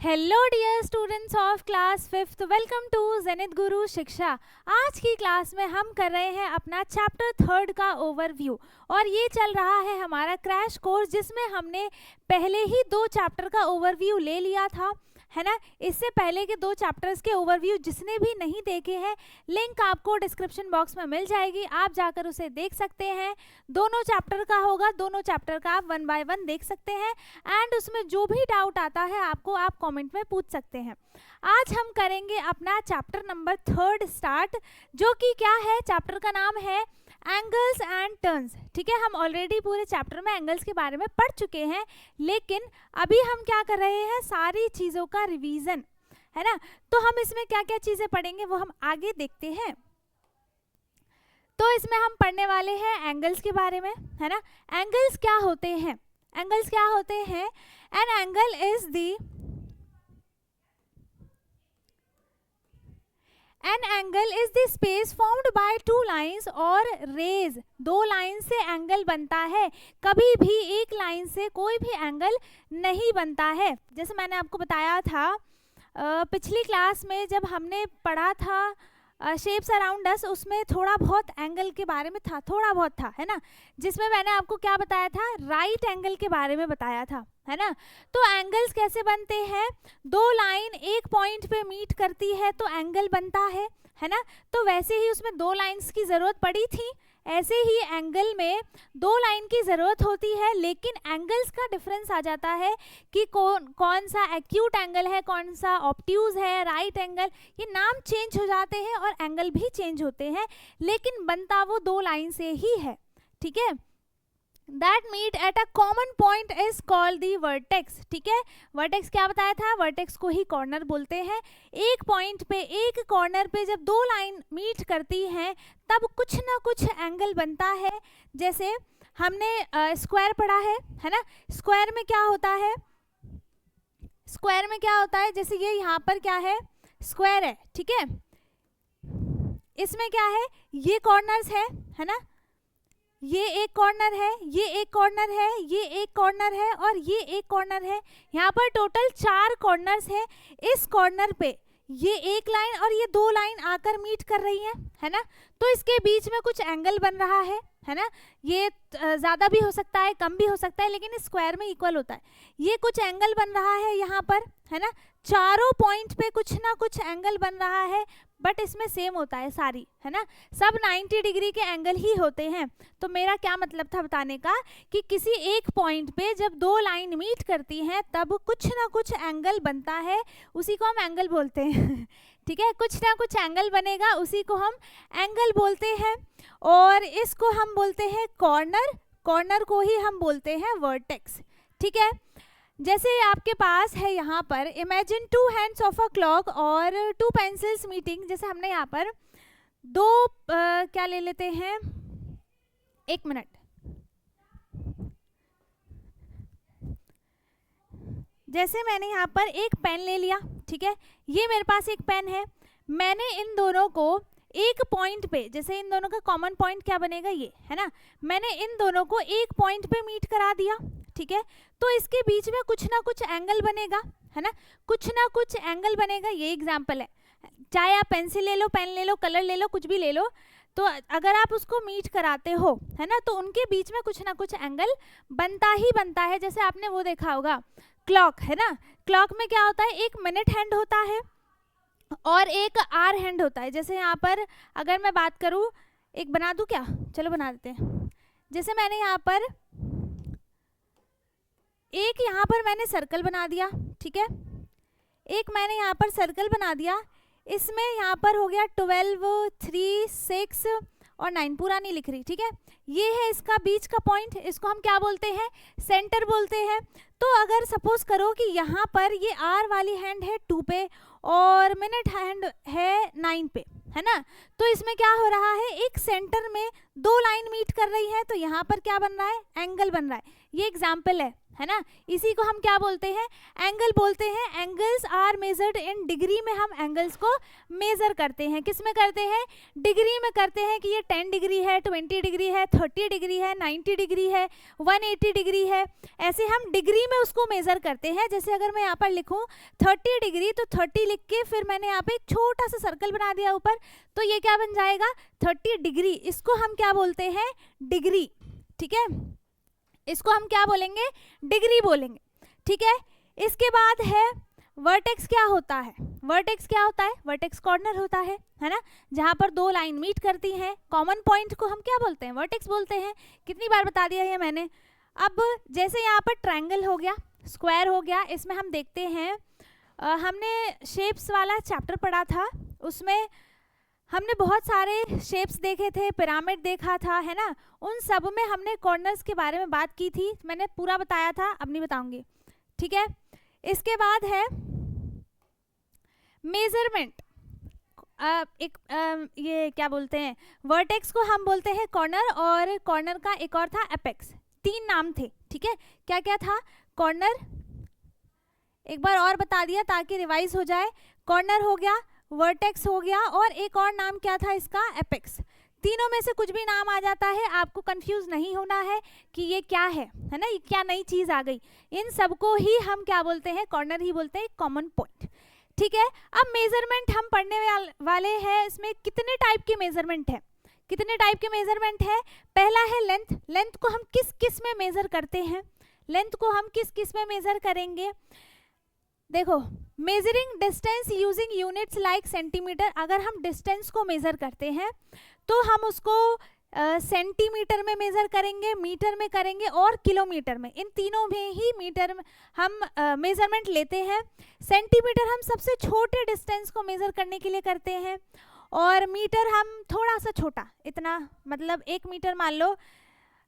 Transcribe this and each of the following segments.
Hello dear students of class 5th, welcome to Zenith Guru Shiksha. आज की class में हम कर रहे हैं अपना चैप्टर 3 का ओवरव्यू और ये चल रहा है हमारा क्रैश कोर्स जिसमें हमने पहले ही 2 चैप्टर का ओवरव्यू ले लिया था, है ना। इससे पहले के 2 चैप्टर्स के ओवरव्यू जिसने भी नहीं देखे हैं, लिंक आपको डिस्क्रिप्शन बॉक्स में मिल जाएगी, आप जाकर उसे देख सकते हैं। दोनों चैप्टर का होगा, दोनों चैप्टर का आप 1 बाय 1 देख सकते हैं एंड उसमें जो भी डाउट आता है आपको आप कमेंट में पूछ सकते हैं। आज हम करेंगे अपना चैप्टर नंबर 3 स्टार्ट, जो कि क्या है, चैप्टर का नाम है एंगल्स एंड टर्न्स। ठीक है, हम ऑलरेडी पूरे चैप्टर में एंगल्स के बारे में पढ़ चुके हैं, लेकिन अभी हम क्या कर रहे हैं, सारी चीज़ों का रिवीजन, है ना। तो हम इसमें क्या क्या चीज़ें पढ़ेंगे वो हम आगे देखते हैं। तो इसमें हम पढ़ने वाले हैं एंगल्स के बारे में, है ना। एंगल्स क्या होते हैं, एंगल्स क्या होते हैं? An angle is the An angle is the space formed by 2 lines और rays। 2 लाइन से एंगल बनता है, कभी भी एक लाइन से कोई भी एंगल नहीं बनता है। जैसे मैंने आपको बताया था पिछली क्लास में जब हमने पढ़ा था शेप्स अराउंड अस, उसमें थोड़ा बहुत एंगल के बारे में था, थोड़ा बहुत था, है ना। जिसमें मैंने आपको क्या बताया था, राइट एंगल के बारे में बताया था, है ना। तो एंगल्स कैसे बनते हैं, 2 लाइन एक पॉइंट पे मीट करती है तो एंगल बनता है ना। तो वैसे ही उसमें 2 लाइंस की ज़रूरत पड़ी थी, ऐसे ही एंगल में 2 लाइन की ज़रूरत होती है, लेकिन एंगल्स का डिफरेंस आ जाता है कि कौन सा एक्यूट एंगल है, कौन सा ऑब्ट्यूज है, राइट एंगल, ये नाम चेंज हो जाते हैं और एंगल भी चेंज होते हैं, लेकिन बनता वो 2 लाइन से ही है। ठीक है, That meet at a common point is called the vertex। ठीक है, वर्टेक्स क्या बताया था, वर्टेक्स को ही कॉर्नर बोलते हैं। एक पॉइंट पे, एक कॉर्नर पे जब 2 लाइन मीट करती हैं तब कुछ ना कुछ एंगल बनता है। जैसे हमने स्क्वायर पढ़ा है ना। स्क्वायर में क्या होता है, स्क्वायर में क्या होता है, जैसे ये यहाँ पर क्या है, स्क्वायर है, ठीक है। इसमें क्या है, ये कॉर्नर्स है ना, ये एक कॉर्नर है, ये एक कॉर्नर है, ये एक कॉर्नर है और ये एक कॉर्नर है। यहाँ पर टोटल 4 कॉर्नर्स है। इस कॉर्नर पे ये एक लाइन और ये 2 लाइन आकर मीट कर रही है ना। तो इसके बीच में कुछ एंगल बन रहा है ना। ये ज़्यादा भी हो सकता है, कम भी हो सकता है, लेकिन स्क्वायर में इक्वल होता है। ये कुछ एंगल बन रहा है यहाँ पर, है ना। चारों पॉइंट पे कुछ ना कुछ एंगल बन रहा है, बट इसमें सेम होता है सारी, है ना। सब 90 डिग्री के एंगल ही होते हैं। तो मेरा क्या मतलब था बताने का कि किसी एक पॉइंट पे जब 2 लाइन मीट करती हैं तब कुछ ना कुछ एंगल बनता है, उसी को हम एंगल बोलते हैं। ठीक है, कुछ ना कुछ एंगल बनेगा, उसी को हम एंगल बोलते हैं और इसको हम बोलते हैं कॉर्नर, कॉर्नर को ही हम बोलते हैं वर्टेक्स। ठीक है, जैसे आपके पास है यहाँ पर, imagine 2 hands of a clock और 2 पेंसिल्स मीटिंग। जैसे हमने यहाँ पर 2 क्या ले लेते हैं, 1 मिनट, जैसे मैंने यहाँ पर एक पेन ले लिया, ठीक है, ये मेरे पास एक पेन है, मैंने इन दोनों को एक पॉइंट पे, जैसे इन दोनों का कॉमन पॉइंट क्या बनेगा, ये है ना, मैंने इन दोनों को एक पॉइंट पे मीट करा दिया। ठीक है, तो इसके बीच में कुछ ना कुछ एंगल बनेगा, है ना, कुछ ना कुछ एंगल बनेगा। ये एग्जाम्पल है, चाहे आप पेंसिल ले लो, पेन ले लो, कलर ले लो, कुछ भी ले लो, तो अगर आप उसको मीट कराते हो, है ना, तो उनके बीच में कुछ ना कुछ एंगल बनता ही बनता है। जैसे आपने वो देखा होगा क्लॉक, है ना, क्लॉक में क्या होता है, एक मिनट हैंड होता है और एक आवर हैंड होता है। जैसे यहाँ पर अगर मैं बात करूँ, एक बना दूँ क्या, चलो बना देते हैं। जैसे मैंने यहाँ पर यहाँ पर मैंने सर्कल बना दिया, ठीक है, एक मैंने यहाँ पर सर्कल बना दिया, इसमें यहाँ पर हो गया 12, 3, 6 और 9, पूरा नहीं लिख रही, ठीक है। ये है इसका बीच का पॉइंट, इसको हम क्या बोलते हैं, सेंटर बोलते हैं। तो अगर सपोज करो कि यहाँ पर ये आर वाली हैंड है 2 पे और मिनट हैंड है 9 पे, है ना, तो इसमें क्या हो रहा है, एक सेंटर में 2 लाइन मीट कर रही है, तो यहाँ पर क्या बन रहा है, एंगल बन रहा है। ये एग्जाम्पल है ना, इसी को हम क्या बोलते हैं, एंगल बोलते हैं। Angles are measured in degree में हम एंगल्स को मेजर करते हैं। किस में करते हैं, डिग्री में करते हैं कि ये 10 डिग्री है, 20 डिग्री है, 30 डिग्री है, 90 डिग्री है, 180 डिग्री है, ऐसे हम डिग्री में उसको मेजर करते हैं। जैसे अगर मैं यहाँ पर लिखूँ 30 डिग्री, तो 30 लिख के फिर मैंने यहाँ पे एक छोटा सा सर्कल बना दिया ऊपर, तो ये क्या बन जाएगा 30 डिग्री। इसको हम क्या बोलते हैं, डिग्री। ठीक है, इसको हम क्या बोलेंगे, डिग्री बोलेंगे। ठीक है, इसके बाद है वर्टेक्स। क्या होता है वर्टेक्स, क्या होता है, वर्टेक्स कॉर्नर होता है ना, जहां पर दो लाइन मीट करती हैं। कॉमन पॉइंट को हम क्या बोलते हैं, वर्टेक्स बोलते हैं। कितनी बार बता दिया है मैंने। अब जैसे यहाँ पर ट्रायंगल हो गया, स्क्वायर हो गया, इसमें हम देखते हैं हमने शेप्स वाला चैप्टर पढ़ा था, उसमें हमने बहुत सारे शेप्स देखे थे, पिरामिड देखा था, है ना, उन सब में हमने कॉर्नर्स के बारे में बात की थी, मैंने पूरा बताया था, अब नहीं बताऊंगी। ठीक है, इसके बाद है मेजरमेंट। ये क्या बोलते हैं, वर्टेक्स को हम बोलते हैं कॉर्नर, और कॉर्नर का एक और था एपेक्स। 3 नाम थे। ठीक है, क्या क्या था, कॉर्नर, एक बार और बता दिया ताकि रिवाइज हो जाए, कॉर्नर हो गया, वर्टेक्स हो गया, और एक और नाम क्या था इसका, एपेक्स। तीनों में से कुछ भी नाम आ जाता है, आपको कंफ्यूज नहीं होना है कि ये क्या है ना, ये क्या नई चीज आ गई। इन सबको ही हम क्या बोलते हैं, कॉर्नर ही बोलते हैं, कॉमन पॉइंट। ठीक है, अब मेजरमेंट हम पढ़ने वाले हैं। इसमें कितने टाइप के मेजरमेंट है, कितने टाइप के मेजरमेंट है। पहला है लेंथ। लेंथ को हम किस किस में मेजर करते हैं, लेंथ को हम किस किस में मेजर करेंगे। देखो, measuring distance using units like centimetre. अगर हम डिस्टेंस को मेजर करते हैं तो हम उसको सेंटीमीटर में मेजर करेंगे, मीटर में करेंगे और किलोमीटर में। इन तीनों में ही मीटर में हम मेजरमेंट लेते हैं। सेंटीमीटर हम सबसे छोटे डिस्टेंस को मेजर करने के लिए करते हैं, और मीटर हम थोड़ा सा छोटा, इतना मतलब 1 मीटर मान लो,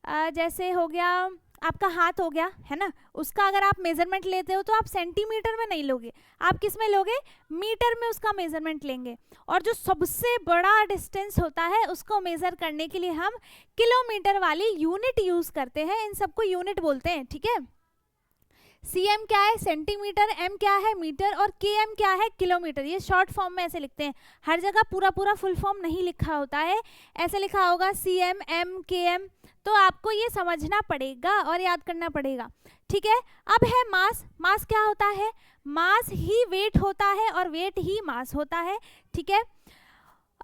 जैसे हो गया आपका हाथ हो गया, है ना, उसका अगर आप मेजरमेंट लेते हो तो आप सेंटीमीटर में नहीं लोगे, आप किस में लोगे, मीटर में उसका मेजरमेंट लेंगे। और जो सबसे बड़ा डिस्टेंस होता है उसको मेजर करने के लिए हम किलोमीटर वाली यूनिट यूज करते हैं। इन सबको यूनिट बोलते हैं। ठीक है, cm क्या है, सेंटीमीटर, m क्या है, मीटर, और km क्या है, किलोमीटर। ये शॉर्ट फॉर्म में ऐसे लिखते हैं, हर जगह पूरा पूरा फुल फॉर्म नहीं लिखा होता है, ऐसे लिखा होगा cm, m, km। तो आपको ये समझना पड़ेगा और याद करना पड़ेगा। ठीक है, अब है मास। मास क्या होता है, मास ही वेट होता है और वेट ही मास होता है। ठीक है,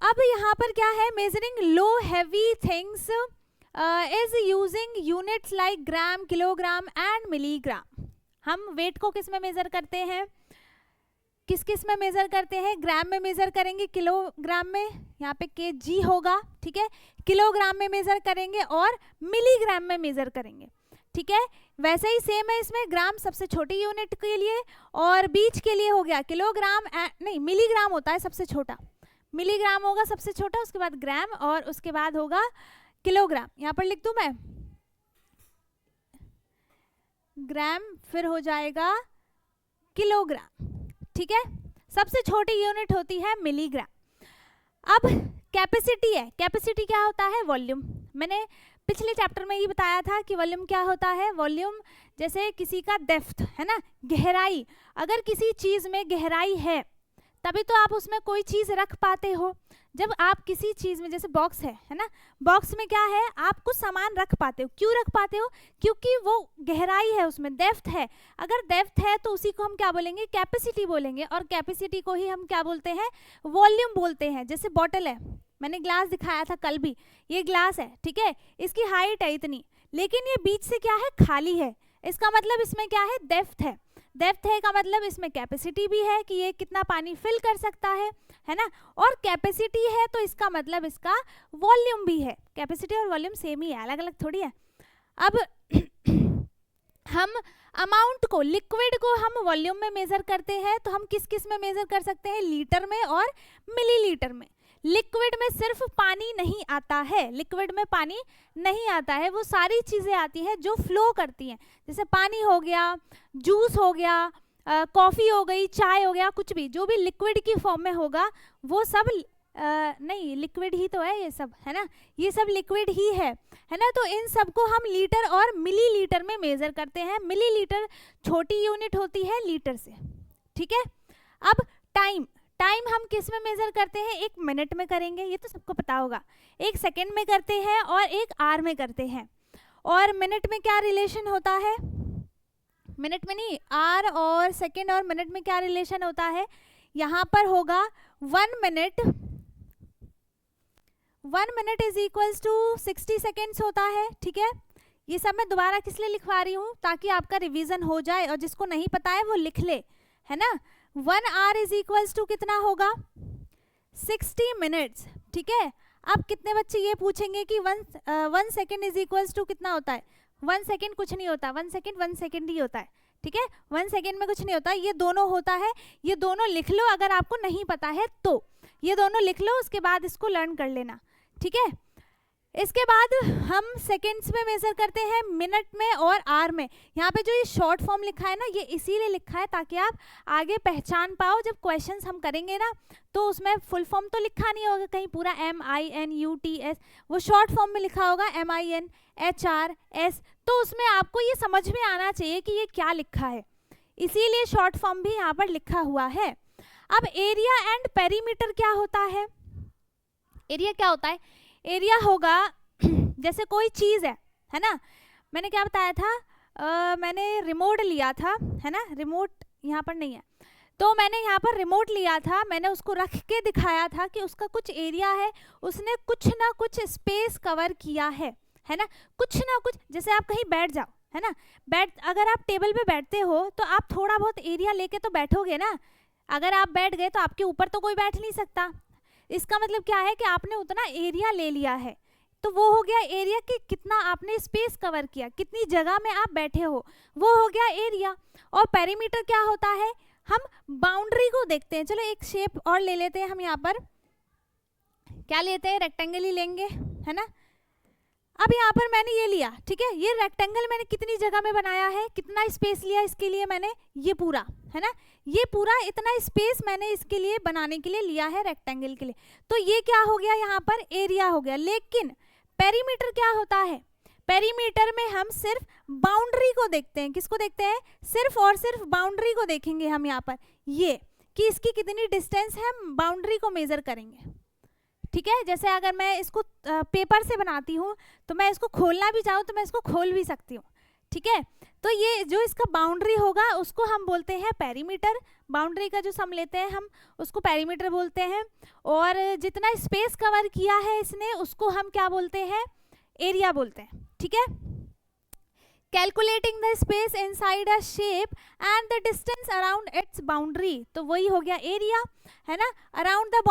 अब यहाँ पर क्या है, measuring low heavy things is using units like gram, kilogram and milligram. हम वेट को किस में मेजर करते हैं, किस किस में मेजर करते हैं, ग्राम में मेजर करेंगे, किलोग्राम में, यहाँ पे kg होगा। ठीक है, किलोग्राम में मेजर करेंगे और मिलीग्राम में मेजर करेंगे। ठीक है, वैसे ही सेम है इसमें, ग्राम सबसे छोटी यूनिट के लिए और बीच के लिए हो गया किलोग्राम, नहीं मिलीग्राम होता है सबसे छोटा, मिलीग्राम होगा सबसे छोटा, उसके बाद ग्राम और उसके बाद होगा किलोग्राम। यहाँ पर लिख दूं मैं, ग्राम फिर हो जाएगा किलोग्राम। ठीक है, सबसे छोटी यूनिट होती है मिलीग्राम। अब कैपेसिटी है, कैपेसिटी क्या होता है, वॉल्यूम। मैंने पिछले चैप्टर में ये बताया था कि वॉल्यूम क्या होता है। वॉल्यूम जैसे किसी का डेप्थ है ना, गहराई, अगर किसी चीज में गहराई है तभी तो आप उसमें कोई चीज रख पाते हो। जब आप किसी चीज में, जैसे बॉक्स है ना, बॉक्स में क्या है, आप कुछ सामान रख पाते हो। क्यों रख पाते हो, क्योंकि वो गहराई है, उसमें डेप्थ है। अगर डेप्थ है तो उसी को हम क्या बोलेंगे, कैपेसिटी बोलेंगे, और कैपेसिटी को ही हम क्या बोलते हैं, वॉल्यूम बोलते हैं। जैसे बॉटल है, मैंने ग्लास दिखाया था कल भी, ये ग्लास है, ठीक है, इसकी हाइट है इतनी, लेकिन ये बीच से क्या है, खाली है, इसका मतलब इसमें क्या है, डेप्थ है। डेप्थ है का मतलब इसमें कैपेसिटी भी है कि ये कितना पानी फिल कर सकता है ना, और कैपेसिटी है तो इसका मतलब इसका वॉल्यूम भी है। कैपेसिटी और वॉल्यूम सेम ही है, अलग अलग थोड़ी है। अब हम अमाउंट को, लिक्विड को हम वॉल्यूम में मेजर करते हैं, तो हम किस किस में मेजर कर सकते हैं, लीटर में और मिलीलीटर में। लिक्विड में सिर्फ पानी नहीं आता है, लिक्विड में पानी नहीं आता है, वो सारी चीज़ें आती हैं जो फ्लो करती हैं, जैसे पानी हो गया, जूस हो गया, कॉफ़ी हो गई, चाय हो गया, कुछ भी जो भी लिक्विड की फॉर्म में होगा वो सब नहीं, लिक्विड ही तो है ये सब, है ना, ये सब लिक्विड ही है ना। तो इन सब को हम लीटर और मिलीलीटर में मेजर करते हैं। मिलीलीटर छोटी यूनिट होती है लीटर से, ठीक है। अब टाइम हम किस में मेजर करते हैं? 1 मिनट में करेंगे, ये तो सबको पता होगा। 1 सेकेंड में करते हैं और 1 आवर में करते हैं। और मिनट में क्या रिलेशन होता है? मिनट में नहीं, आवर और सेकेंड और मिनट में क्या रिलेशन होता है? यहाँ पर होगा 1 minute is equals to 60 seconds होता है, ठीक है। ये सब मैं दोबारा किस लिए लिखवा रही हूँ? ताकि आपका रिवीजन हो जाए और जिसको नहीं पता है वो लिख ले, है ना। 1 आवर इज इक्वल्स टू कितना होगा? 60 मिनट्स, ठीक है। अब कितने बच्चे ये पूछेंगे कि 1 सेकेंड इज इक्वल्स टू कितना होता है? 1 सेकेंड कुछ नहीं होता, 1 सेकेंड ही होता है, ठीक है। 1 सेकेंड में कुछ नहीं होता, ये दोनों होता है। ये दोनों लिख लो, अगर आपको नहीं पता है तो ये दोनों लिख लो, उसके बाद इसको लर्न कर लेना, ठीक है। इसके बाद हम सेकेंड्स में मेजर करते हैं, मिनट में और आवर में। यहाँ पे जो ये शॉर्ट फॉर्म लिखा है ना, ये इसीलिए लिखा है ताकि आप आगे पहचान पाओ। जब क्वेश्चंस हम करेंगे ना तो उसमें फुल फॉर्म तो लिखा नहीं होगा कहीं पूरा MINUTS, वो शॉर्ट फॉर्म में लिखा होगा MINHRS। तो उसमें आपको ये समझ में आना चाहिए कि ये क्या लिखा है, इसीलिए शॉर्ट फॉर्म भी यहाँ पर लिखा हुआ है। अब एरिया एंड पेरीमीटर क्या होता है? एरिया क्या होता है? एरिया होगा जैसे कोई चीज़ है ना। मैंने क्या बताया था? मैंने रिमोट लिया था, है ना। रिमोट यहाँ पर नहीं है, तो मैंने यहाँ पर रिमोट लिया था, मैंने उसको रख के दिखाया था कि उसका कुछ एरिया है, उसने कुछ ना कुछ स्पेस कवर किया है ना, कुछ ना कुछ। जैसे आप कहीं बैठ जाओ, है ना, अगर आप टेबल पे बैठते हो तो आप थोड़ा बहुत एरिया लेके तो बैठोगे ना। अगर आप बैठ गए तो आपके ऊपर तो कोई बैठ नहीं सकता। इसका मतलब क्या है कि आपने उतना एरिया ले लिया है, तो वो हो गया एरिया कि कितना आपने स्पेस कवर किया, कितनी जगह में आप बैठे हो, वो हो गया एरिया। और पेरीमीटर क्या होता है? हम बाउंड्री को देखते हैं। चलो एक शेप और ले लेते हैं हम, यहाँ पर क्या लेते हैं? रेक्टेंगल ही लेंगे, है ना। अब यहाँ पर मैंने ये लिया, ठीक है। ये रेक्टेंगल मैंने कितनी जगह में बनाया है, कितना स्पेस लिया इसके लिए मैंने? ये पूरा, है ना, ये पूरा इतना स्पेस मैंने इसके लिए बनाने के लिए लिया है, रेक्टेंगल के लिए। तो ये क्या हो गया? यहाँ पर एरिया हो गया। लेकिन पेरीमीटर क्या होता है? पेरीमीटर में हम सिर्फ बाउंड्री को देखते हैं। किसको देखते हैं? सिर्फ और सिर्फ बाउंड्री को देखेंगे हम यहाँ पर, ये कि इसकी कितनी डिस्टेंस है, हम बाउंड्री को मेजर करेंगे, ठीक है। जैसे अगर मैं इसको पेपर से बनाती हूँ तो मैं इसको खोलना भी चाहूँ तो मैं इसको खोल भी सकती हूँ, ठीक है। तो ये जो इसका बाउंड्री होगा उसको हम बोलते हैं पेरीमीटर। बाउंड्री का जो सम लेते हैं हम उसको पेरीमीटर बोलते हैं। और जितना स्पेस कवर किया है इसने उसको हम क्या बोलते हैं? एरिया बोलते हैं, ठीक है। Calculating the space inside a shape and the distance around its boundary, तो वही हो गया एरिया, है ना। अराउंड द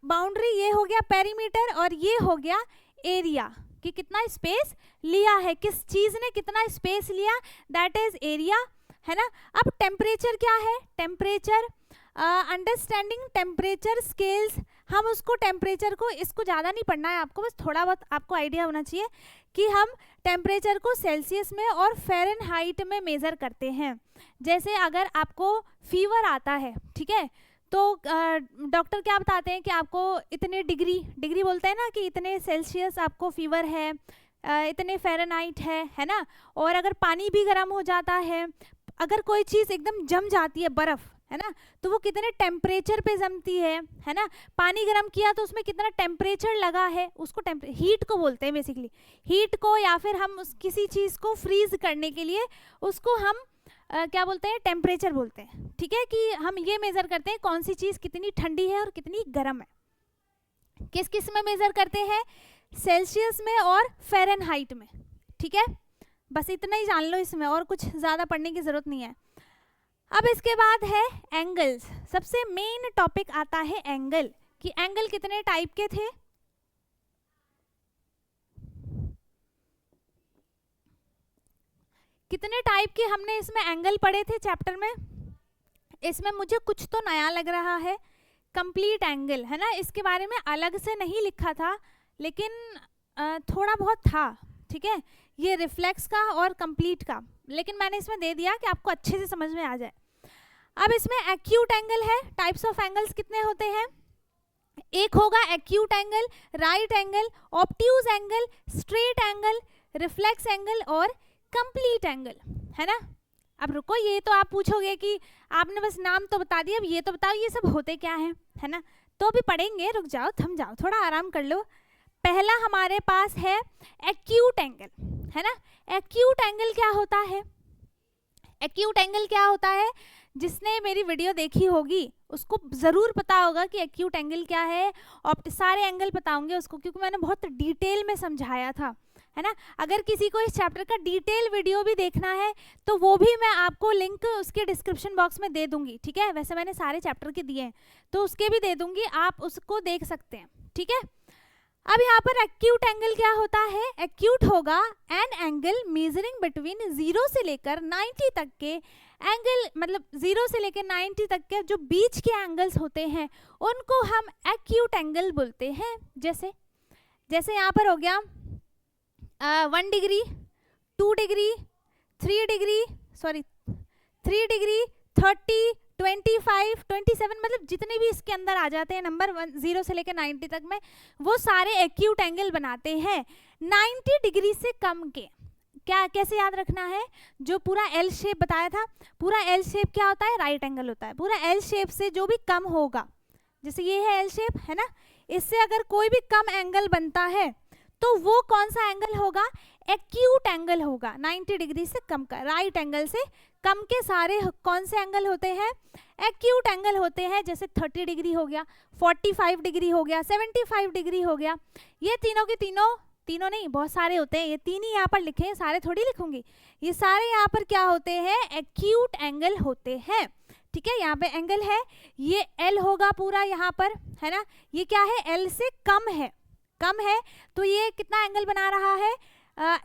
बाउंड्री ये हो गया पेरीमीटर, और ये हो गया एरिया कि कितना स्पेस लिया है, किस चीज ने कितना स्पेस लिया, दैट इज एरिया, है ना। अब टेम्परेचर क्या है? टेम्परेचर, अंडरस्टैंडिंग टेम्परेचर स्केल्स, हम उसको टेम्परेचर को, इसको ज़्यादा नहीं पढ़ना है आपको, बस थोड़ा बहुत आपको आइडिया होना चाहिए कि हम टेम्परेचर को सेल्सियस में और फ़ारेनहाइट में मेज़र करते हैं। जैसे अगर आपको फीवर आता है, ठीक है, तो डॉक्टर क्या बताते हैं कि आपको इतने डिग्री बोलते हैं ना, कि इतने सेल्सियस आपको फीवर है, इतने फ़ारेनहाइट है ना। और अगर पानी भी गर्म हो जाता है, अगर कोई चीज़ एकदम जम जाती है, बर्फ़, है ना, तो वो कितने टेम्परेचर पे जमती है ना। पानी गर्म किया तो उसमें कितना टेम्परेचर लगा है, उसको हीट को बोलते हैं बेसिकली, हीट को। या फिर हम किसी चीज़ को फ्रीज करने के लिए उसको हम क्या बोलते हैं? टेम्परेचर बोलते हैं, ठीक है। कि हम ये मेज़र करते हैं कौन सी चीज़ कितनी ठंडी है और कितनी गर्म है। किस किस में मेज़र करते हैं? सेल्सियस में और फ़ारेनहाइट में, ठीक है। बस इतना ही जान लो इसमें, और कुछ ज़्यादा पढ़ने की ज़रूरत नहीं है। अब इसके बाद है एंगल्स। सबसे मेन टॉपिक आता है एंगल, कि एंगल कितने टाइप के थे। कितने टाइप के हमने इसमें एंगल पढ़े थे चैप्टर में। इसमें मुझे कुछ तो नया लग रहा है, कंप्लीट एंगल, है ना। इसके बारे में अलग से नहीं लिखा था, लेकिन थोड़ा बहुत था, ठीक है। ये रिफ्लेक्स का और कंप्लीट का, लेकिन मैंने इसमें दे दिया कि आपको अच्छे से समझ में आ जाए। अब इसमें एक्यूट एंगल है। टाइप्स ऑफ एंगल्स कितने होते हैं? एक होगा acute angle, right angle, obtuse angle, straight angle, reflex angle और कंप्लीट एंगल, है ना। अब रुको, ये तो आप पूछोगे कि आपने बस नाम तो बता दिया, अब ये तो बताओ ये सब होते क्या हैं, है ना। तो अभी पढ़ेंगे, रुक जाओ, थम जाओ, थोड़ा आराम कर लो। पहला हमारे पास है एक्यूट एंगल, है ना। एक्यूट एंगल क्या होता है? एक्यूट एंगल क्या होता है? जिसने मेरी वीडियो देखी होगी उसको ज़रूर पता होगा कि एक्यूट एंगल क्या है। और सारे एंगल बताऊंगे उसको, क्योंकि मैंने बहुत डिटेल में समझाया था, है ना। अगर किसी को इस चैप्टर का डिटेल वीडियो भी देखना है तो वो भी मैं आपको लिंक उसके डिस्क्रिप्शन बॉक्स में दे दूंगी, ठीक है। वैसे मैंने सारे चैप्टर के दिए हैं तो उसके भी दे दूंगी, आप उसको देख सकते हैं, ठीक है। अब यहाँ पर एक्यूट एंगल क्या होता है? एक्यूट होगा एन एंगल मेजरिंग बिटवीन 0 से लेकर 90 तक के एंगल, मतलब 0 से लेकर 90 तक के जो बीच के एंगल्स होते हैं उनको हम एक्यूट एंगल बोलते हैं। जैसे यहाँ पर हो गया 1 डिग्री, 2 डिग्री, 3 डिग्री, 3 डिग्री, 30, 25, 27, मतलब जितने भी इसके अंदर आ जाते हैं नंबर 0 से लेकर 90 तक में, वो सारे एक्यूट एंगल बनाते हैं। 90 डिग्री से कम के क्या, कैसे याद रखना है? जो पूरा एल शेप बताया था, पूरा एल शेप क्या होता है? राइट एंगल होता है। पूरा एल शेप से जो भी कम होगा, जैसे ये है एल शेप, है ना, इससे अगर कोई भी कम एंगल बनता है तो वो कौन सा एंगल होगा? एक्यूट एंगल होगा। 90 डिग्री से कम का, राइट एंगल से कम के सारे कौन से एंगल होते हैं? एक्यूट एंगल होते हैं। जैसे 30 डिग्री हो गया, 45 डिग्री हो गया, 75 डिग्री हो गया। ये तीनों के तीनों नहीं, बहुत सारे होते हैं, ये 3 ही यहाँ पर लिखे हैं, सारे थोड़ी लिखूंगी। ये सारे यहाँ पर क्या होते हैं? एक्यूट एंगल होते हैं, ठीक है। यहाँ पे एंगल है, ये एल होगा पूरा यहाँ पर, है ना। ये क्या है? एल से कम है, कम है, तो ये कितना एंगल बना रहा है?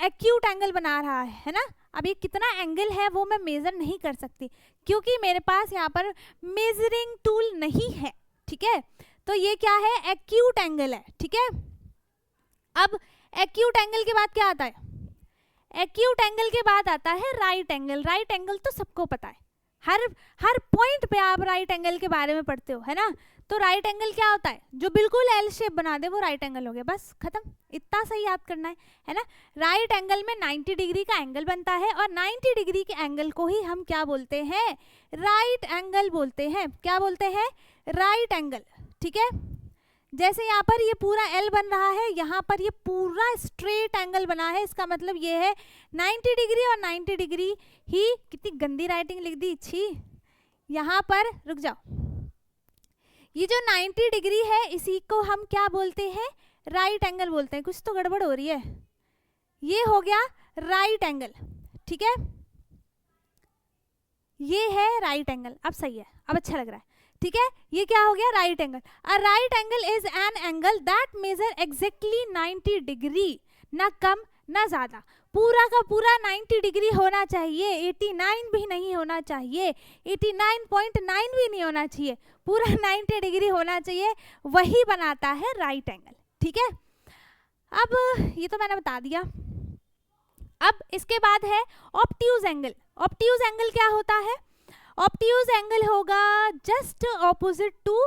एक्यूट एंगल बना रहा है ना। अब ये कितना एंगल है वो मैं मेजर नहीं कर सकती क्योंकि मेरे पास यहाँ पर मेजरिंग टूल नहीं है, ठीक है। तो ये क्या है? एक्यूट एंगल है, ठीक है। अब एक्यूट एंगल के बाद क्या आता है? एक्यूट एंगल के बाद आता है राइट एंगल। राइट एंगल तो सबको पता है, हर पॉइंट पे आप राइट एंगल के बारे में पढ़ते हो, है ना। तो राइट एंगल क्या होता है? जो बिल्कुल एल शेप बना दे वो राइट एंगल हो गया, बस खत्म। इतना सही याद करना है ना। राइट एंगल में 90 डिग्री का एंगल बनता है और 90 डिग्री के एंगल को ही हम क्या बोलते हैं? राइट एंगल बोलते हैं। क्या बोलते हैं? राइट एंगल, ठीक है। जैसे यहाँ पर ये पूरा एल बन रहा है, यहाँ पर ये पूरा स्ट्रेट एंगल बना है, इसका मतलब ये है 90 डिग्री और 90 डिग्री ही। कितनी गंदी राइटिंग लिख दी, छी। यहाँ पर रुक जाओ, ये जो 90 डिग्री है इसी को हम क्या बोलते हैं? राइट एंगल बोलते हैं। कुछ तो गड़बड़ हो रही है, ये हो गया राइट एंगल, ठीक है। ये है राइट एंगल, अब सही है, अब अच्छा लग रहा है, ठीक है। ये क्या हो गया? Right angle. A right angle is an angle that measure exactly 90 degree, ना कम ना ज्यादा। पूरा का पूरा 90 डिग्री होना चाहिए, 89 भी नहीं होना चाहिए, 89.9 भी नहीं होना चाहिए, पूरा 90 डिग्री होना चाहिए, वही बनाता है राइट एंगल, ठीक है। अब ये तो मैंने बता दिया। अब इसके बाद है ऑब्ट्यूज एंगल। ऑब्ट्यूज एंगल क्या होता है? ऑब्ट्यूज एंगल होगा just opposite to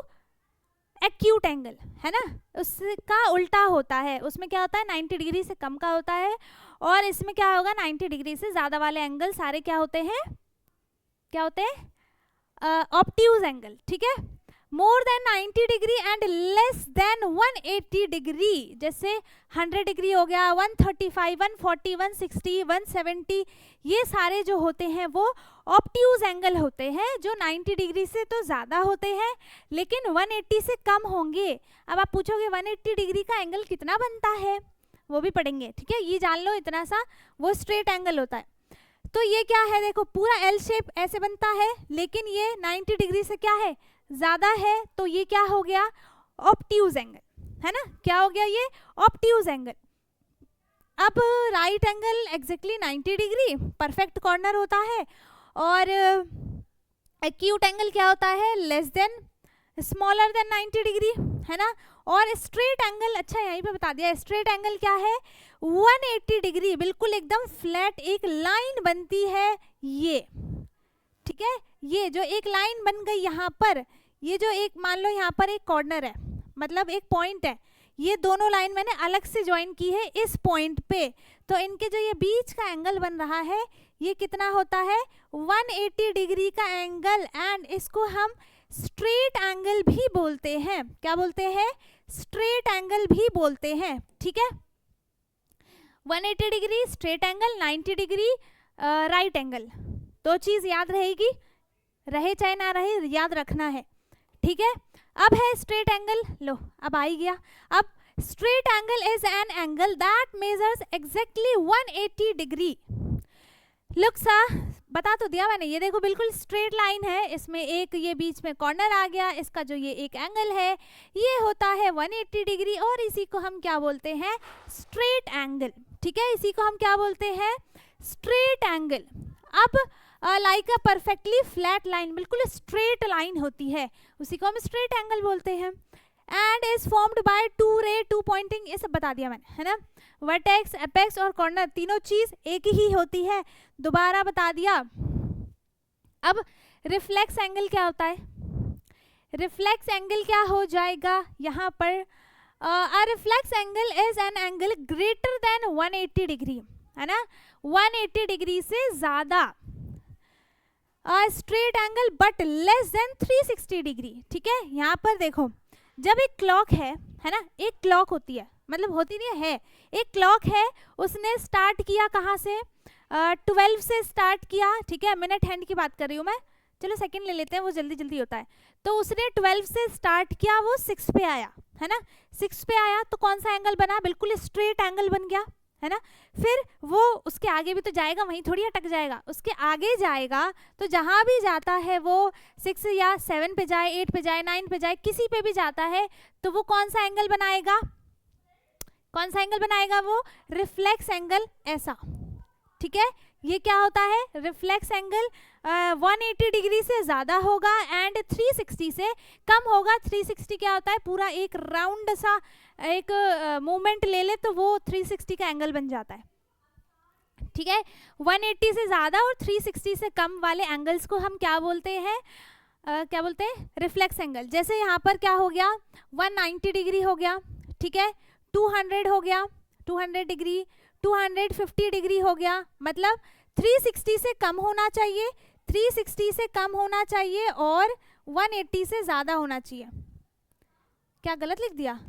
acute angle, है ना। उसका उल्टा होता है, उसमें क्या होता है? 90 डिग्री से कम का होता है और इसमें क्या होगा? 90 डिग्री से ज़्यादा वाले एंगल सारे क्या होते हैं? क्या होते हैं? ऑब्ट्यूज एंगल, ठीक है। More than 90 degree and less than 180 degree, जैसे 100 डिग्री हो गया, 135, 140, 160, 170, ये सारे जो होते हैं वो ऑब्ट्यूज एंगल होते हैं, जो 90 डिग्री से तो ज़्यादा होते हैं लेकिन 180 से कम होंगे। अब आप पूछोगे 180 डिग्री का एंगल कितना बनता है, वो भी पढ़ेंगे, ठीक है। ये जान लो इतना सा, वो स्ट्रेट एंगल होता है। तो ये क्या है? देखो पूरा एल शेप ऐसे बनता है लेकिन ये 90 डिग्री से क्या है? ज़्यादा है, तो ये क्या हो गया? ऑब्ट्यूज एंगल, है ना। क्या हो गया? ये ऑब्ट्यूज एंगल। अब right angle exactly 90 degree perfect corner होता है और एक्यूट एंगल क्या होता है? Less than, smaller than 90 degree, है ना। और स्ट्रेट एंगल, अच्छा यहीं पे बता दिया, स्ट्रेट एंगल क्या है? 180 डिग्री, बिल्कुल एकदम फ्लैट एक लाइन बनती है ये, ठीक है। ये जो एक लाइन बन गई यहाँ पर, ये जो एक मान लो यहाँ पर एक कॉर्नर है, मतलब एक पॉइंट है, ये दोनों लाइन मैंने अलग से ज्वाइन की है इस पॉइंट पे, तो इनके जो ये बीच का एंगल बन रहा है ये कितना होता है 180 डिग्री का एंगल, एंड इसको हम स्ट्रेट एंगल भी बोलते हैं। क्या बोलते हैं? स्ट्रेट एंगल भी बोलते हैं। ठीक है, 180 degree straight angle, 90 degree right angle. दो चीज याद रहेगी, रहे चाहे ना रहे, याद रखना है। ठीक है, अब है स्ट्रेट एंगल, लो अब आ ही गया। अब straight angle is an angle that measures exactly 180 degree. Look सा, बता तो दिया मैंने, ये देखो बिल्कुल स्ट्रेट लाइन है, इसमें एक ये बीच में कॉर्नर आ गया, इसका जो ये एक एंगल है ये होता है 180 डिग्री, और इसी को हम क्या बोलते हैं? Straight angle. ठीक है, इसी को हम क्या बोलते हैं? Straight angle. अब like a perfectly flat line, बिल्कुल स्ट्रेट लाइन होती है, उसी को हम स्ट्रेट एंगल बोलते हैं। And is formed by two ray, two pointing, ये सब बता दिया मैंने, है ना। वर्टेक्स, एपेक्स और कॉर्नर तीनों चीज एक ही होती है, दोबारा बता दिया। अब रिफ्लेक्स एंगल क्या होता है? रिफ्लेक्स एंगल क्या हो जाएगा यहाँ पर? A reflex angle is an angle greater than 180 degree, है ना, 180 डिग्री से ज्यादा। Straight angle but less than 360 degree. ठीक है, यहाँ पर देखो, जब एक क्लॉक है ना, एक क्लॉक होती है, मतलब होती नहीं है, एक क्लॉक है, उसने स्टार्ट किया कहाँ से? 12 से स्टार्ट किया। ठीक है, मिनट हैंड की बात कर रही हूँ मैं, चलो सेकंड ले लेते हैं, वो जल्दी जल्दी होता है। तो उसने 12 से स्टार्ट किया, वो 6 पे आया, है ना, 6 पे आया तो कौन सा एंगल बना? बिल्कुल स्ट्रेट एंगल बन गया, है ना। फिर वो उसके आगे भी तो जाएगा, वहीं थोड़ी अटक जाएगा, उसके आगे जाएगा, तो जहां भी जाता है वो 6 या 7 पे जाए, 8 पे जाए, 9 पे जाए, किसी पे भी जाता है तो वो कौन सा एंगल बनाएगा? कौन सा एंगल बनाएगा? वो रिफ्लेक्स एंगल, ऐसा। ठीक है, ये क्या होता है? रिफ्लेक्स एंगल 180 डिग्री से ज्यादा होगा एंड 360 से कम होगा। 360 क्या होता है? पूरा एक राउंड सा एक मूवमेंट ले ले तो वो 360 का एंगल बन जाता है। ठीक है, 180 से ज्यादा और 360 से कम वाले एंगल्स को हम क्या बोलते हैं? क्या बोलते हैं? Reflex angle. जैसे यहाँ पर क्या हो गया? 190 डिग्री हो गया, ठीक है, 200 हो गया, 200 डिग्री, 250 डिग्री हो गया, मतलब 360 से कम होना चाहिए, 360 से कम होना चाहिए और 180 से ज्यादा होना चाहिए। क्या गलत लिख दिया?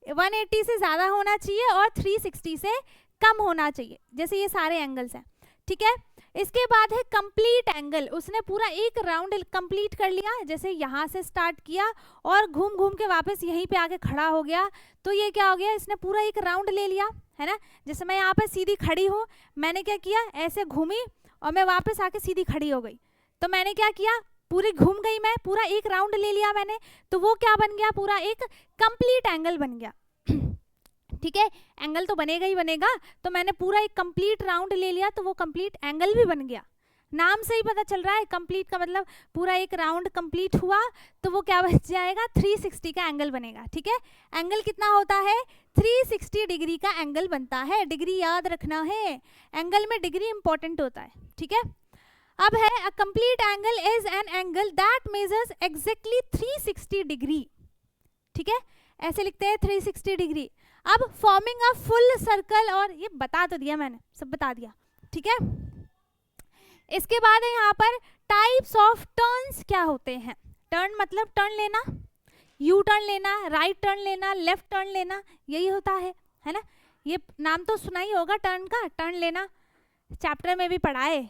180 से ज्यादा होना चाहिए और 360 से कम होना चाहिए, जैसे ये सारे एंगल्स हैं। ठीक है, इसके बाद है कंप्लीट एंगल। उसने पूरा एक राउंड कंप्लीट कर लिया, जैसे यहाँ से स्टार्ट किया और घूम घूम के वापस यहीं पे आके खड़ा हो गया, तो ये क्या हो गया? इसने पूरा एक राउंड ले लिया, है ना। जैसे मैं यहाँ पे सीधी खड़ी हूँ, मैंने क्या किया? ऐसे घूमी और मैं वापस आके सीधी खड़ी हो गई, तो मैंने क्या किया? पूरी घूम गई मैं, पूरा एक राउंड ले लिया मैंने, तो वो क्या बन गया? पूरा एक कंप्लीट एंगल बन गया। ठीक है, एंगल तो बनेगा ही बनेगा, तो मैंने पूरा एक कंप्लीट राउंड ले लिया तो वो कंप्लीट एंगल भी बन गया। नाम से ही पता चल रहा है, कंप्लीट का मतलब पूरा एक राउंड कंप्लीट हुआ तो वो क्या बन जाएगा? 360 का एंगल बनेगा। ठीक है, एंगल कितना होता है? 360 डिग्री का एंगल बनता है। डिग्री याद रखना है, एंगल में डिग्री इंपॉर्टेंट होता है। ठीक है, अब है a complete angle is an angle that measures exactly 360 degree. ठीक है, ऐसे लिखते हैं 360 डिग्री। अब फॉर्मिंग अ फुल सर्कल, और ये बता तो दिया मैंने, सब बता दिया। ठीक है, इसके बाद है यहाँ पर टाइप्स ऑफ टर्न्स क्या होते हैं। टर्न मतलब टर्न लेना, यू टर्न लेना, राइट टर्न लेना, लेफ्ट टर्न लेना, यही होता है ना। ये नाम तो सुना ही होगा टर्न का, टर्न लेना चैप्टर में भी पढ़ा है।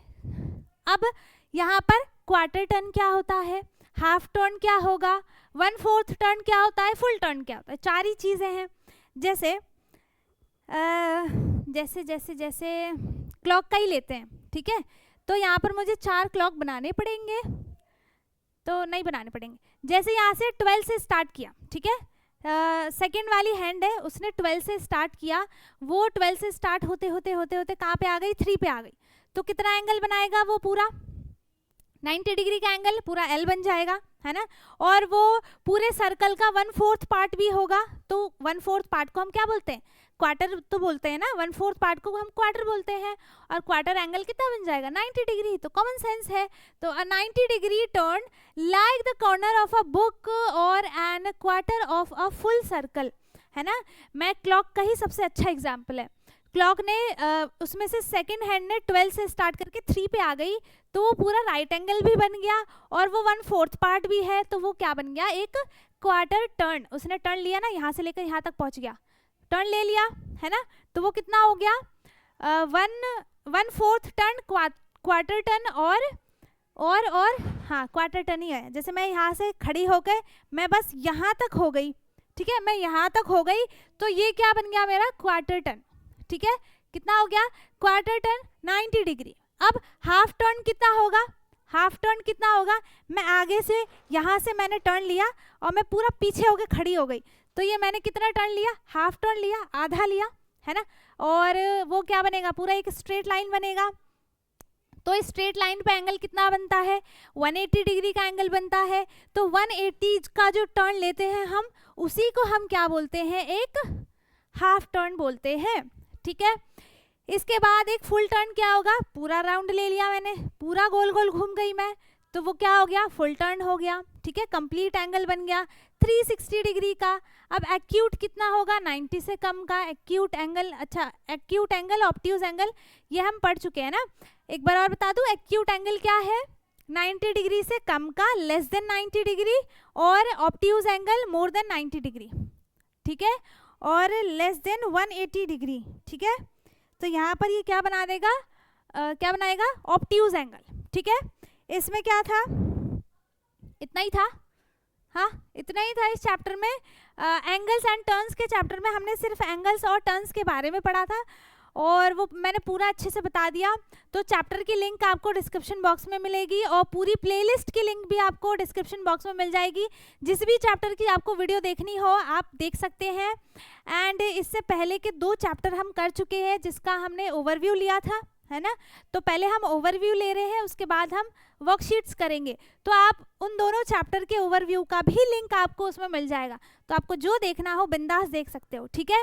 अब यहाँ पर क्वार्टर टर्न क्या होता है, हाफ टर्न क्या होगा, 1/4 टर्न क्या होता है, फुल टर्न क्या होता है। चार ही चीजें हैं। जैसे जैसे जैसे जैसे क्लॉक का ही लेते हैं, ठीक है, तो यहाँ पर मुझे 4 क्लॉक बनाने पड़ेंगे, तो नहीं बनाने पड़ेंगे। जैसे यहाँ से 12 से स्टार्ट किया, ठीक है, सेकेंड वाली हैंड है, उसने 12 से स्टार्ट किया, वो 12 से स्टार्ट होते होते होते होते कहाँ पे आ गई? 3 पे आ गई, तो कितना एंगल बनाएगा वो? पूरा 90 डिग्री का एंगल, पूरा एल बन जाएगा, है ना। और वो पूरे सर्कल का 1/4 पार्ट भी होगा, तो 1/4 पार्ट को हम क्या बोलते हैं? क्वार्टर तो बोलते हैं ना, 1/4 पार्ट को हम क्वार्टर बोलते हैं। और क्वार्टर एंगल कितना बन जाएगा? 90 डिग्री। तो कॉमन सेंस है, तो 90 degree turn like the corner of a book और an quarter of a full circle, है ना। मैं क्लॉक का ही सबसे अच्छा एग्जाम्पल है। क्लॉक ने उसमें से सेकंड हैंड ने 12 से स्टार्ट करके 3 पे आ गई, तो वो पूरा राइट एंगल भी बन गया और वो 1/4 पार्ट भी है, तो वो क्या बन गया, एक क्वार्टर टर्न। उसने टर्न लिया ना, यहाँ से लेकर यहाँ तक पहुँच गया, टर्न ले लिया, है ना। तो वो कितना हो गया, 1/4 टर्न, क्वार्टर टर्न और हाँ क्वार्टर टर्न ही है। जैसे मैं यहाँ से खड़ी होकर मैं बस यहाँ तक हो गई, ठीक है, मैं यहाँ तक हो गई, तो ये क्या बन गया मेरा, क्वार्टर टर्न, ठीक है। कितना हो गया, क्वार्टर टर्न 90 डिग्री। अब हाफ टर्न कितना होगा, हाफ टर्न कितना होगा, मैं आगे से यहाँ से मैंने टर्न लिया और मैं पूरा पीछे होके खड़ी हो गई, तो ये मैंने कितना टर्न लिया, हाफ टर्न लिया, आधा लिया, है ना। और वो क्या बनेगा, पूरा एक स्ट्रेट लाइन बनेगा। तो इस स्ट्रेट लाइन पे एंगल कितना बनता है, 180 डिग्री का एंगल बनता है। तो 180 का जो टर्न लेते हैं हम, उसी को हम क्या बोलते हैं, एक हाफ टर्न बोलते हैं, ठीक है। इसके बाद एक फुल टर्न क्या होगा, पूरा राउंड ले लिया मैंने, पूरा गोल गोल घूम गई मैं, तो वो क्या हो गया, फुल टर्न हो गया, ठीक है। कंप्लीट एंगल बन गया 360 डिग्री का। अब एक्यूट कितना होगा, 90 से कम का एक्यूट एंगल। अच्छा, एक्यूट एंगल, ऑब्ट्यूज एंगल, ये हम पढ़ चुके हैं ना। एक बार और बता दूं, एक्यूट एंगल क्या है, 90 डिग्री से कम का, लेस देन 90 डिग्री, और obtuse angle more than 90 degree, ठीक है, और लेस देन 180 डिग्री, ठीक है। तो यहाँ पर ये क्या बना देगा, क्या बनाएगा, ऑब्ट्यूज एंगल, ठीक है। इसमें क्या था, इतना ही था, हाँ इतना ही था इस चैप्टर में। एंगल्स एंड टर्न्स के चैप्टर में हमने सिर्फ एंगल्स और टर्न्स के बारे में पढ़ा था, और वो मैंने पूरा अच्छे से बता दिया। तो चैप्टर की लिंक आपको डिस्क्रिप्शन बॉक्स में मिलेगी, और पूरी प्लेलिस्ट की लिंक भी आपको डिस्क्रिप्शन बॉक्स में मिल जाएगी। जिस भी चैप्टर की आपको वीडियो देखनी हो आप देख सकते हैं। एंड इससे पहले के 2 चैप्टर हम कर चुके हैं, जिसका हमने ओवरव्यू लिया था, है ना। तो पहले हम ओवरव्यू ले रहे हैं, उसके बाद हम वर्कशीट्स करेंगे। तो आप उन दोनों चैप्टर के ओवरव्यू का भी लिंक आपको उसमें मिल जाएगा, तो आपको जो देखना हो बिंदास देख सकते हो, ठीक है।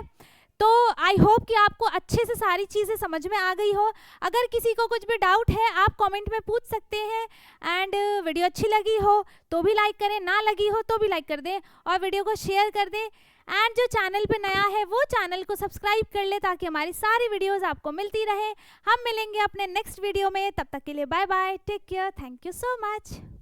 तो आई होप कि आपको अच्छे से सारी चीज़ें समझ में आ गई हो। अगर किसी को कुछ भी डाउट है आप कमेंट में पूछ सकते हैं। एंड वीडियो अच्छी लगी हो तो भी लाइक करें, ना लगी हो तो भी लाइक कर दें, और वीडियो को शेयर कर दें। एंड जो चैनल पे नया है वो चैनल को सब्सक्राइब कर ले, ताकि हमारी सारी वीडियोस आपको मिलती रहे। हम मिलेंगे अपने नेक्स्ट वीडियो में, तब तक के लिए bye bye, take care, thank you so much.